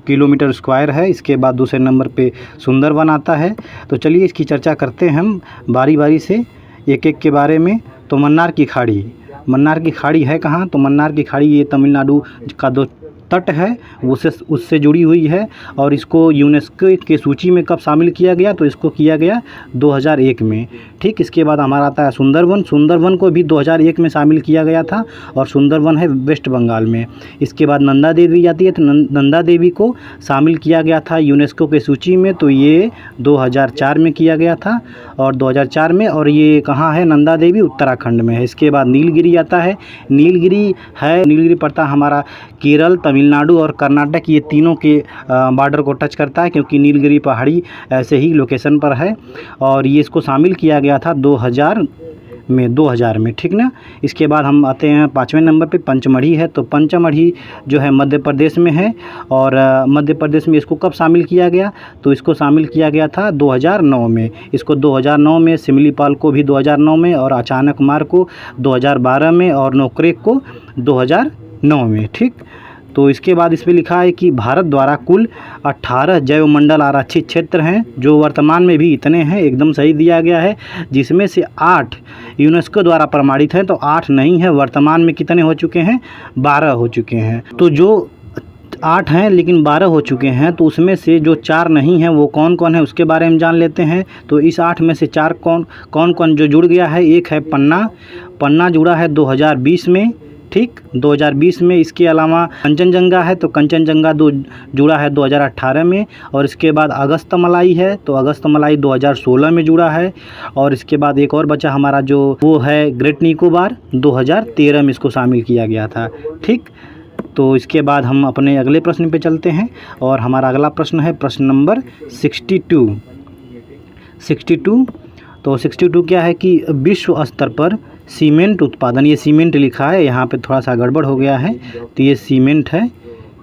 किलोमीटर स्क्वायर है। इसके बाद दूसरे नंबर पे सुंदरवन आता है। तो चलिए इसकी चर्चा करते हैं हम बारी बारी से एक एक के बारे में। तो मन्नार की खाड़ी, मन्नार की खाड़ी है कहाँ, तो मन्नार की खाड़ी ये तमिलनाडु का दो तट है उससे जुड़ी हुई है, और इसको यूनेस्को के सूची में कब शामिल किया गया, तो इसको किया गया 2001 में। ठीक, इसके बाद हमारा आता है सुंदरवन। सुंदरवन को भी 2001 में शामिल किया गया था, और सुंदरवन है वेस्ट बंगाल में। इसके बाद नंदा देवी आती है। तो नंदा देवी को शामिल किया गया था यूनेस्को के सूची में, तो ये 2004 में किया गया था, और 2004 में। और ये कहाँ है, नंदा देवी उत्तराखंड में है। इसके बाद नीलगिरी आता है। नीलगिरी पड़ता हमारा केरल, तमिलनाडु और कर्नाटक, ये तीनों के बॉर्डर को टच करता है, क्योंकि नीलगिरी पहाड़ी ऐसे ही लोकेशन पर है। और ये इसको शामिल किया गया था 2000 में, ठीक ना। इसके बाद हम आते हैं 5वें नंबर पे, पंचमढ़ी है। तो पंचमढ़ी जो है मध्य प्रदेश में है, और मध्य प्रदेश में इसको कब शामिल किया गया, तो इसको शामिल किया गया था 2009 में। इसको 2009 में, सिमलीपाल को भी 2009 में, और अचानक मार को 2012 में, और नोकरेक को 2009 में। ठीक, तो इसके बाद इसमें लिखा है कि भारत द्वारा कुल 18 जैवमंडल आरक्षित क्षेत्र हैं, जो वर्तमान में भी इतने हैं, एकदम सही दिया गया है, जिसमें से 8 यूनेस्को द्वारा प्रमाणित हैं। तो 8 नहीं है, वर्तमान में कितने हो चुके हैं, 12 हो चुके हैं। तो जो 8 हैं लेकिन 12 हो चुके हैं, तो उसमें से जो 4 नहीं हैं वो कौन कौन है उसके बारे में जान लेते हैं। तो इस 8 में से 4 कौन जो जुड़ गया है, एक है पन्ना जुड़ा है 2020 में। ठीक, 2020 में। इसके अलावा कंचनजंगा है, तो कंचनजंगा जुड़ा है 2018 में। और इसके बाद अगस्तमलाई है, तो अगस्तमलाई 2016 में जुड़ा है। और इसके बाद एक और बचा हमारा जो वो है ग्रेट निकोबार, 2013 में इसको शामिल किया गया था। ठीक, तो इसके बाद हम अपने अगले प्रश्न पे चलते हैं, और हमारा अगला प्रश्न है प्रश्न नंबर 62। तो 62 क्या है कि विश्व स्तर पर सीमेंट उत्पादन, ये सीमेंट लिखा है यहाँ पे, थोड़ा सा गड़बड़ हो गया है, तो ये सीमेंट है।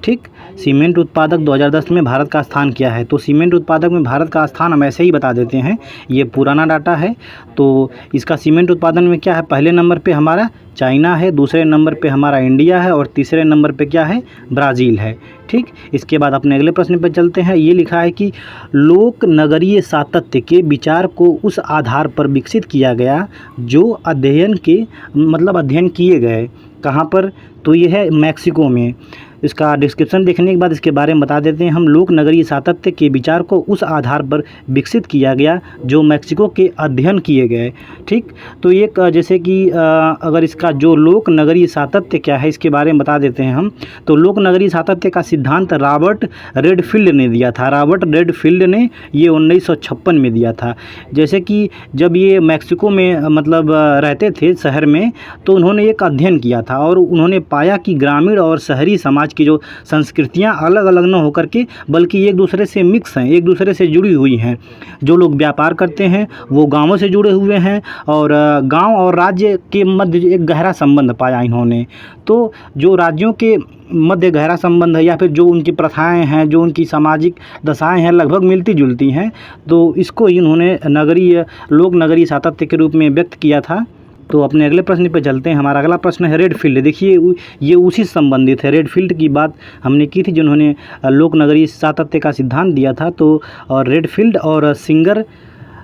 ठीक, सीमेंट उत्पादक 2010 में भारत का स्थान क्या है, तो सीमेंट उत्पादक में भारत का स्थान हम ऐसे ही बता देते हैं, ये पुराना डाटा है। तो इसका सीमेंट उत्पादन में क्या है, पहले नंबर पे हमारा चाइना है, दूसरे नंबर पे हमारा इंडिया है, और तीसरे नंबर पे क्या है, ब्राज़ील है। ठीक, इसके बाद अपने अगले प्रश्न पर चलते हैं। ये लिखा है कि लोक नगरीय सातत्य के विचार को उस आधार पर विकसित किया गया जो अध्ययन किए गए कहाँ पर, तो ये है मैक्सिको में। इसका डिस्क्रिप्शन देखने के बाद इसके बारे में बता देते हैं हम। लोक नगरीय सातत्य के विचार को उस आधार पर विकसित किया गया जो मैक्सिको के अध्ययन किए गए। ठीक, तो एक जैसे कि अगर इसका जो लोक नगरीय सातत्य क्या है इसके बारे में बता देते हैं हम। तो लोक नगरीय सातत्य का सिद्धांत रॉबर्ट रेडफील्ड ने दिया था। रॉबर्ट रेडफील्ड ने ये 1956 में दिया था। जैसे कि जब ये मैक्सिको में रहते थे शहर में, तो उन्होंने एक अध्ययन किया था, और उन्होंने पाया कि ग्रामीण और शहरी समाज की जो संस्कृतियां अलग अलग न होकर के बल्कि एक दूसरे से मिक्स हैं, एक दूसरे से जुड़ी हुई हैं। जो लोग व्यापार करते हैं वो गांवों से जुड़े हुए हैं, और गांव और राज्य के मध्य एक गहरा संबंध पाया इन्होंने। तो जो राज्यों के मध्य गहरा संबंध है, या फिर जो उनकी प्रथाएं हैं, जो उनकी सामाजिक दशाएं हैं, लगभग मिलती जुलती हैं, तो इसको इन्होंने लोक नगरीय सातत्य के रूप में व्यक्त किया था। तो अपने अगले प्रश्न पे चलते हैं। हमारा अगला प्रश्न है रेडफील्ड। देखिए ये उसी से संबंधित है। रेडफील्ड की बात हमने की थी जिन्होंने लोक नगरीय सातत्य का सिद्धांत दिया था। तो और रेडफील्ड और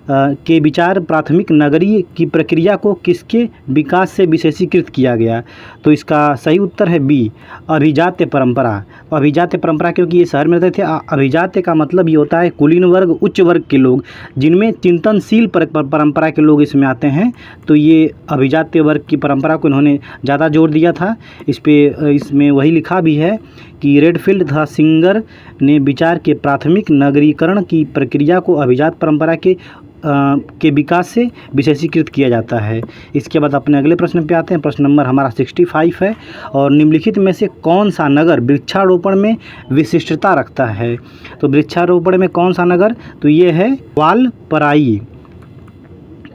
के विचार प्राथमिक नगरीय की प्रक्रिया को किसके विकास से विशेषीकृत किया गया? तो इसका सही उत्तर है बी, अभिजात्य परंपरा। अभिजात्य परंपरा, क्योंकि ये शहर में रहते थे। अभिजात्य का मतलब ये होता है कुलीन वर्ग, उच्च वर्ग के लोग, जिनमें चिंतनशील परंपरा के लोग इसमें आते हैं। तो ये अभिजात्य वर्ग की परंपरा को इन्होंने ज़्यादा जोर दिया था। इसमें वही लिखा भी है कि रेडफील्ड तथा सिंगर ने विचार के प्राथमिक नगरीकरण की प्रक्रिया को अभिजात परंपरा के विकास से विशेषीकृत किया जाता है। इसके बाद अपने अगले प्रश्न पे आते हैं। प्रश्न नंबर हमारा 65 है, और निम्नलिखित में से कौन सा नगर वृक्षारोपण में विशिष्टता रखता है? तो वृक्षारोपण में कौन सा नगर? तो ये है वालपराई।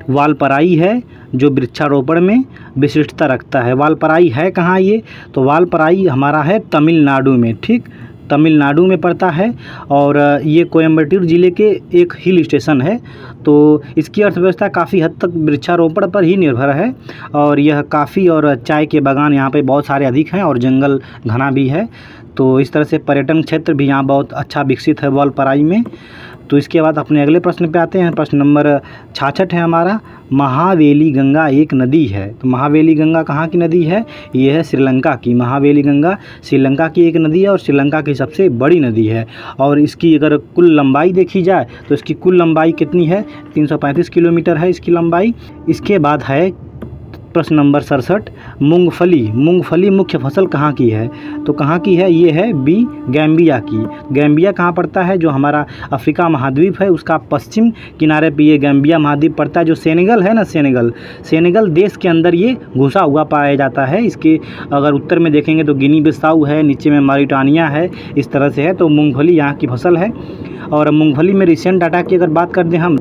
वालपराई है जो वृक्षारोपण में विशिष्टता रखता है। वालपराई है कहाँ ये? तो वालपराई हमारा है तमिलनाडु में। ठीक, तमिलनाडु में पड़ता है, और ये कोयम्बटूर ज़िले के एक हिल स्टेशन है। तो इसकी अर्थव्यवस्था काफ़ी हद तक वृक्षारोपण पर ही निर्भर है, और यह काफ़ी और चाय के बागान यहाँ पे बहुत सारे अधिक हैं, और जंगल घना भी है। तो इस तरह से पर्यटन क्षेत्र भी यहाँ बहुत अच्छा विकसित है वालपराई में। तो इसके बाद अपने अगले प्रश्न पे आते हैं। प्रश्न नंबर 66 है हमारा, महावेली गंगा एक नदी है। तो महावेली गंगा कहाँ की नदी है? ये है श्रीलंका की। महावेली गंगा श्रीलंका की एक नदी है, और श्रीलंका की सबसे बड़ी नदी है। और इसकी अगर कुल लंबाई देखी जाए तो इसकी कुल लंबाई कितनी है? 335 किलोमीटर है इसकी लंबाई। इसके बाद है प्रश्न नंबर 67, मूंगफली। मूंगफली मुख्य फसल कहाँ की है? तो कहाँ की है? ये है बी, गैम्बिया की। गैम्बिया कहाँ पड़ता है? जो हमारा अफ्रीका महाद्वीप है उसका पश्चिम किनारे पे ये गैम्बिया महाद्वीप पड़ता है। जो सेनेगल है ना, सेनेगल देश के अंदर ये घुसा हुआ पाया जाता है। इसके अगर उत्तर में देखेंगे तो गिनी बिसाऊ है, नीचे में मॉरिटानिया है, इस तरह से है। तो मूँगफली यहाँ की फसल है। और मूंगफली में रिसेंट डाटा की अगर बात कर दें हम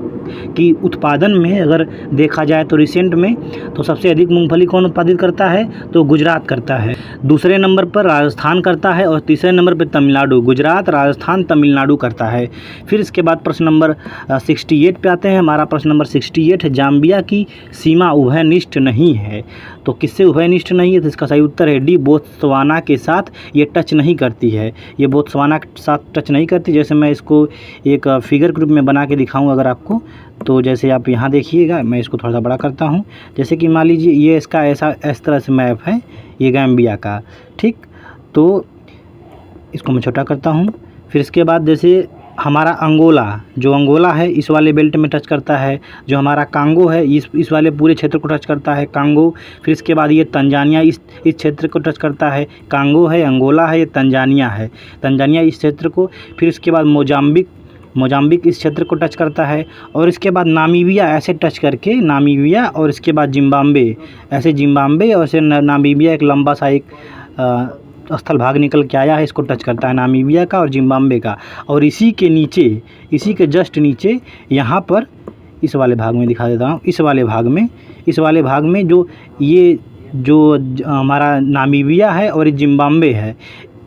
कि उत्पादन में अगर देखा जाए तो रिसेंट में तो सबसे अधिक मूंगफली कौन उत्पादित करता है? तो गुजरात करता है। दूसरे नंबर पर राजस्थान करता है, और तीसरे नंबर पर तमिलनाडु। गुजरात, राजस्थान, तमिलनाडु करता है। फिर इसके बाद प्रश्न नंबर 68 पे आते हैं। हमारा प्रश्न नंबर 68 है, जाम्बिया की सीमा उभयनिष्ठ नहीं है। तो किससे उभयनिष्ठ नहीं है? तो इसका सही उत्तर है डी, बोत्सवाना के साथ ये टच नहीं करती है। ये बोत्सवाना के साथ टच नहीं करती। जैसे मैं इसको एक फिगर ग्रुप में बना के दिखाऊं अगर आपको, तो जैसे आप यहाँ देखिएगा, मैं इसको थोड़ा सा बड़ा करता हूँ। जैसे कि मान लीजिए ये इसका इस तरह से मैप है ये गैम्बिया का। ठीक, तो इसको मैं छोटा करता हूँ। फिर इसके बाद जैसे हमारा अंगोला, जो अंगोला है इस वाले बेल्ट में टच करता है। जो हमारा कांगो है इस वाले पूरे क्षेत्र को टच करता है, कांगो। फिर इसके बाद ये तंजानिया इस क्षेत्र को टच करता है। कांगो है, अंगोला है, ये तंजानिया है, तंजानिया इस क्षेत्र को। फिर इसके बाद मोजाम्बिक इस क्षेत्र को टच करता है। और इसके बाद नामीबिया ऐसे टच करके नामीबिया, और इसके बाद जिम्बाब्वे, ऐसे जिम्बाब्वे और ऐसे नामीबिया एक लंबा सा एक स्थल भाग निकल के आया है, इसको टच करता है नामीबिया का और जिम्बाब्वे का। और इसी के नीचे, इसी के जस्ट नीचे यहाँ पर इस वाले भाग में दिखा देता हूँ। इस वाले भाग में जो ये जो हमारा नामीबिया है और जिम्बाब्वे है,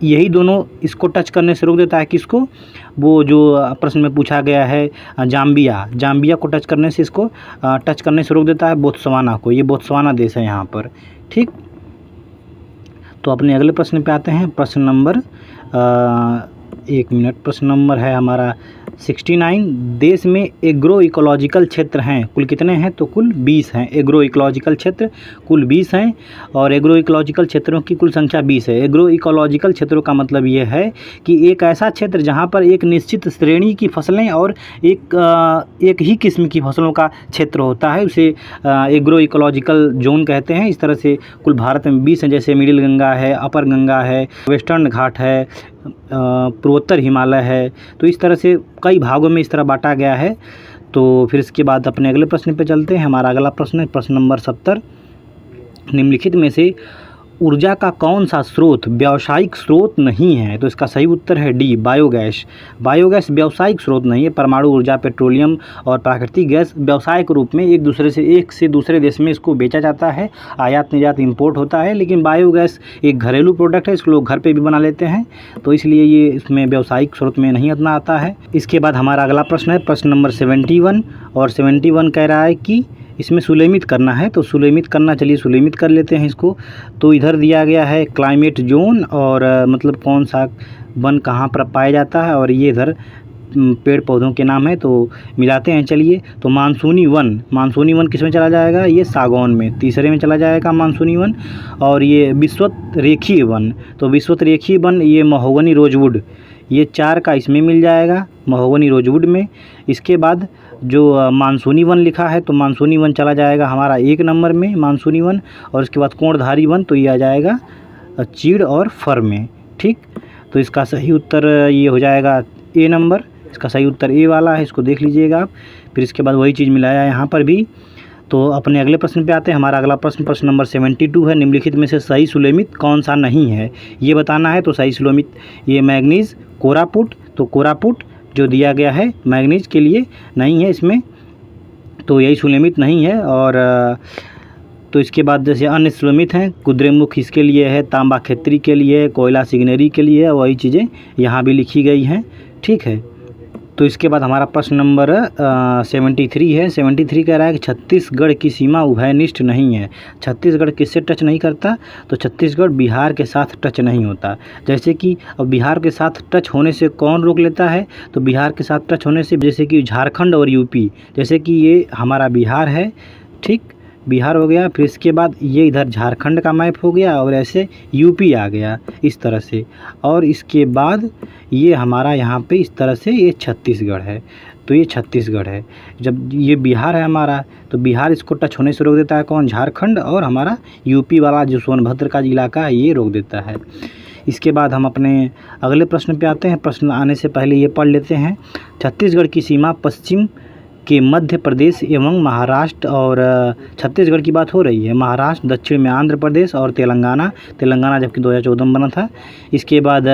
यही दोनों इसको टच करने से रोक देता है। किसको? वो जो प्रश्न में पूछा गया है जाम्बिया को टच करने से, इसको टच करने से रोक देता है बोत्सवाना को। ये बोत्सवाना देश है यहाँ पर। ठीक, तो अपने अगले प्रश्न पे आते हैं। प्रश्न नंबर प्रश्न नंबर है हमारा 69। देश में एग्रो इकोलॉजिकल क्षेत्र हैं कुल कितने हैं? तो कुल 20 हैं। एग्रो इकोलॉजिकल क्षेत्र कुल 20 हैं, और एग्रो इकोलॉजिकल क्षेत्रों की कुल संख्या 20 है। एग्रो इकोलॉजिकल क्षेत्रों का मतलब ये है कि एक ऐसा क्षेत्र जहाँ पर एक निश्चित श्रेणी की फसलें और एक ही किस्म की फसलों का क्षेत्र होता है, उसे एग्रो इकोलॉजिकल जोन कहते हैं। इस तरह से कुल भारत में 20 हैं। जैसे मिडिल गंगा है, अपर गंगा है, वेस्टर्न घाट है, पूर्वोत्तर हिमालय है। तो इस तरह से कई भागों में इस तरह बांटा गया है। तो फिर इसके बाद अपने अगले प्रश्न पे चलते हैं। हमारा अगला प्रश्न है प्रश्न नंबर 70। निम्नलिखित में से ऊर्जा का कौन सा स्रोत व्यावसायिक स्रोत नहीं है? तो इसका सही उत्तर है डी, बायोगैस। बायोगैस व्यावसायिक स्रोत नहीं है। परमाणु ऊर्जा, पेट्रोलियम और प्राकृतिक गैस व्यावसायिक रूप में एक से दूसरे देश में इसको बेचा जाता है, आयात निर्यात इंपोर्ट होता है। लेकिन बायोगैस एक घरेलू प्रोडक्ट है, इसको लोग घर पे भी बना लेते हैं, तो इसलिए ये इसमें व्यावसायिक स्रोत में नहीं इतना आता है। इसके बाद हमारा अगला प्रश्न है प्रश्न नंबर 71, और 71 कह रहा है कि इसमें सुलेमित करना है। तो सुलेमित करना, चलिए सुलेमित कर लेते हैं इसको। तो इधर दिया गया है क्लाइमेट जोन, और मतलब कौन सा वन कहाँ पर पाया जाता है, और ये इधर पेड़ पौधों के नाम है, तो मिलाते हैं चलिए। तो मानसूनी वन किस में चला जाएगा? ये सागौन में। तीसरे में चला जाएगा मानसूनी वन। और ये विश्वतरेखीय वन, तो विश्वतरेखीय वन ये महोगनी रोजवुड, ये 4 का इसमें मिल जाएगा, महोगनी रोजवुड में। इसके बाद जो मानसूनी वन लिखा है, तो मानसूनी वन चला जाएगा हमारा 1 नंबर में मानसूनी वन। और इसके बाद कोणधारी वन, तो ये आ जाएगा चीड़ और फर में। ठीक, तो इसका सही उत्तर ये हो जाएगा ए नंबर। इसका सही उत्तर ए वाला है, इसको देख लीजिएगा आप। फिर इसके बाद वही चीज़ मिलाया है यहाँ पर भी। तो अपने अगले प्रश्न पे आते हैं। हमारा अगला प्रश्न नंबर 72 है। निम्नलिखित में से सही सुलेमित कौन सा नहीं है, ये बताना है। तो सही सुलेमित ये मैग्नीज, कोरापुट, तो कोरापुट जो दिया गया है मैग्नीज के लिए नहीं है इसमें, तो यही सुलेमित नहीं है। और तो इसके बाद जैसे अन्य सुलेमित हैं, कुद्रेमुख इसके लिए है, तांबा खेत्री के लिए है, कोयला सिग्नरी के लिए है, वही चीज़ें यहाँ भी लिखी गई हैं। ठीक है, तो इसके बाद हमारा प्रश्न नंबर 73 है। 73 कह रहा है कि छत्तीसगढ़ की सीमा उभयनिष्ठ नहीं है। छत्तीसगढ़ किससे टच नहीं करता? तो छत्तीसगढ़ बिहार के साथ टच नहीं होता। जैसे कि अब बिहार के साथ टच होने से कौन रोक लेता है? तो बिहार के साथ टच होने से जैसे कि झारखंड और यूपी, जैसे कि ये हमारा बिहार है, ठीक, बिहार हो गया। फिर इसके बाद ये इधर झारखंड का मैप हो गया और ऐसे यूपी आ गया इस तरह से। और इसके बाद ये हमारा यहाँ पे इस तरह से ये छत्तीसगढ़ है, तो ये छत्तीसगढ़ है। जब ये बिहार है हमारा, तो बिहार इसको टच होने से रोक देता है कौन? झारखंड। और हमारा यूपी वाला जो सोनभद्र का इलाका है ये रोक देता है। इसके बाद हम अपने अगले प्रश्न पे आते हैं। प्रश्न आने से पहले ये पढ़ लेते हैं। छत्तीसगढ़ की सीमा पश्चिम के मध्य प्रदेश एवं महाराष्ट्र, और छत्तीसगढ़ की बात हो रही है, महाराष्ट्र, दक्षिण में आंध्र प्रदेश और तेलंगाना जबकि 2014 में बना था। इसके बाद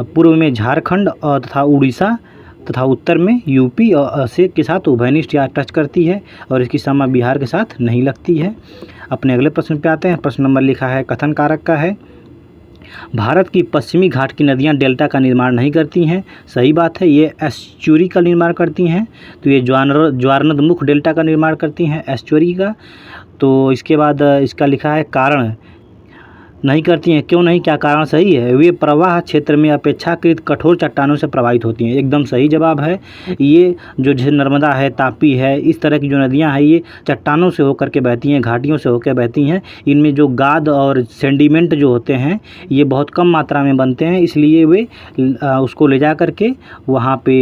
पूर्व में झारखंड और तथा उड़ीसा तथा उत्तर में यूपी से के साथ उभयनिष्ठ या टच करती है, और इसकी सीमा बिहार के साथ नहीं लगती है। अपने अगले प्रश्न पे आते हैं। प्रश्न नंबर लिखा है कथन कारक का है। भारत की पश्चिमी घाट की नदियां डेल्टा का निर्माण नहीं करती हैं। सही बात है, ये एस्चुरी का निर्माण करती हैं। तो ये ज्वारनदमुख डेल्टा का निर्माण करती हैं, एस्चुरी का। तो इसके बाद इसका लिखा है कारण नहीं करती हैं, क्यों नहीं, क्या कारण सही है? वे प्रवाह क्षेत्र में अपेक्षाकृत कठोर चट्टानों से प्रभावित होती हैं। एकदम सही जवाब है। ये जो नर्मदा है, तापी है, इस तरह की जो नदियां हैं ये चट्टानों से होकर के बहती हैं, घाटियों से होकर बहती हैं। इनमें जो गाद और सेंडिमेंट जो होते हैं ये बहुत कम मात्रा में बनते हैं, इसलिए वे उसको ले जा कर के वहाँ पे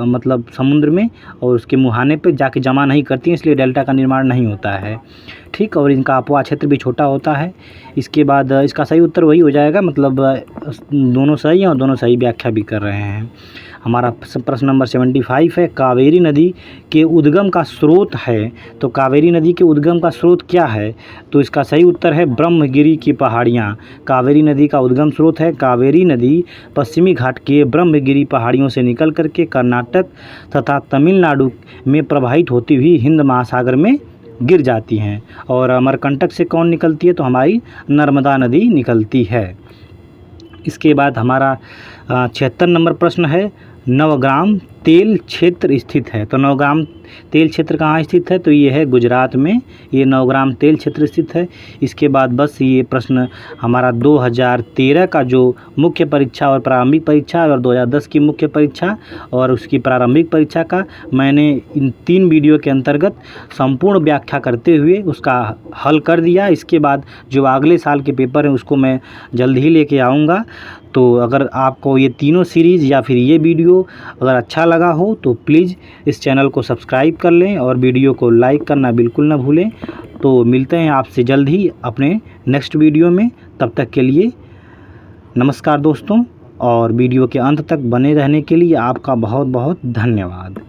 मतलब समुद्र में और उसके मुहाने पे जाके जमा नहीं करती हैं, इसलिए डेल्टा का निर्माण नहीं होता है। ठीक, और इनका अपवाह क्षेत्र भी छोटा होता है। इसके बाद इसका सही उत्तर वही हो जाएगा, मतलब दोनों सही हैं और दोनों सही व्याख्या भी कर रहे हैं। हमारा प्रश्न नंबर 75 है। कावेरी नदी के उद्गम का स्रोत है। तो कावेरी नदी के उद्गम का स्रोत क्या है? तो इसका सही उत्तर है ब्रह्मगिरी की पहाड़ियाँ। कावेरी नदी का उद्गम स्रोत है। कावेरी नदी पश्चिमी घाट के ब्रह्मगिरी पहाड़ियों से निकल करके कर्नाटक तथा तमिलनाडु में प्रवाहित होती हुई हिंद महासागर में गिर जाती हैं। और अमरकंटक से कौन निकलती है? तो हमारी नर्मदा नदी निकलती है। इसके बाद हमारा 76 नंबर प्रश्न है। नवग्राम तेल क्षेत्र स्थित है। तो नवग्राम तेल क्षेत्र कहाँ स्थित है? तो ये है गुजरात में, ये नवग्राम तेल क्षेत्र स्थित है। इसके बाद बस ये प्रश्न हमारा 2013 का जो मुख्य परीक्षा और प्रारंभिक परीक्षा और 2010 की मुख्य परीक्षा और उसकी प्रारंभिक परीक्षा का मैंने इन 3 वीडियो के अंतर्गत संपूर्ण व्याख्या करते हुए उसका हल कर दिया। इसके बाद जो अगले साल के पेपर हैं उसको मैं जल्द ही लेके आऊँगा। तो अगर आपको ये तीनों सीरीज़ या फिर ये वीडियो अगर अच्छा लगा हो तो प्लीज़ इस चैनल को सब्सक्राइब कर लें और वीडियो को लाइक करना बिल्कुल ना भूलें। तो मिलते हैं आपसे जल्द ही अपने नेक्स्ट वीडियो में। तब तक के लिए नमस्कार दोस्तों, और वीडियो के अंत तक बने रहने के लिए आपका बहुत बहुत धन्यवाद।